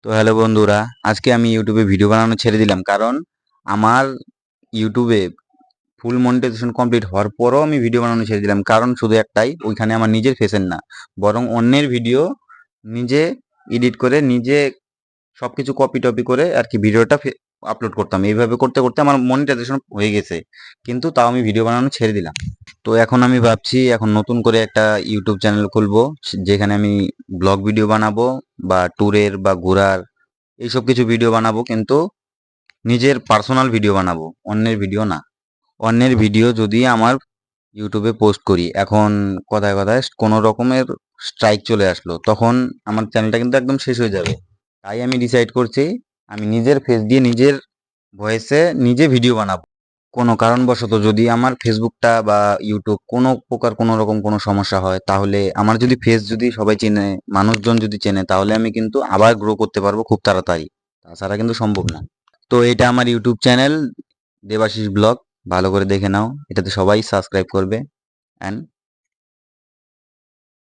তো হ্যালো বন্ধুরা, আজকে আমি ইউটিউবে ভিডিও বানানো ছেড়ে দিলাম কারণ আমার ইউটিউবে ফুল মনিটাইজেশন কমপ্লিট হওয়ার পরও আমি ভিডিও বানানো ছেড়ে দিলাম। কারণ শুধু একটাই, ওইখানে আমার নিজের ফেসের না, বরং অন্যের ভিডিও নিজে এডিট করে নিজে সবকিছু কপি টপি করে আর কি ভিডিওটা আপলোড করতাম। এইভাবে করতে করতে আমার মনিটাইজেশন হয়ে গেছে, কিন্তু তাও আমি ভিডিও বানানো ছেড়ে দিলাম। তো এখন আমি ভাবছি এখন নতুন করে একটা ইউটিউব চ্যানেল খুলবো, যেখানে আমি ব্লগ ভিডিও বানাবো বা ট্যুরের বা ঘোরার এইসব কিছু ভিডিও বানাবো, কিন্তু নিজের পার্সোনাল ভিডিও বানাবো, অন্যের ভিডিও না। অন্যের ভিডিও যদি আমার ইউটিউবে পোস্ট করি, এখন কথায় কথায় কোনো রকমের স্ট্রাইক চলে আসলো, তখন আমার চ্যানেলটা কিন্তু একদম শেষ হয়ে যাবে। তাই আমি ডিসাইড করছি আমি নিজের ফেস দিয়ে নিজের ভয়েসে নিজে ভিডিও বানাবো। কোনো কারণবশত যদি আমার ফেসবুকটা বা ইউটিউব কোনো প্রকার কোনো রকম কোনো সমস্যা হয়, তাহলে আমার যদি ফেস যদি সবাই চেনে, মানুষজন যদি চেনে, তাহলে আমি কিন্তু আবার গ্রো করতে পারবো খুব তাড়াতাড়ি। তাছাড়া কিন্তু সম্ভব না। তো এটা আমার ইউটিউব চ্যানেল দেবাশিস ব্লগ, ভালো করে দেখে নাও, এটাতে সবাই সাবস্ক্রাইব করবে অ্যান্ড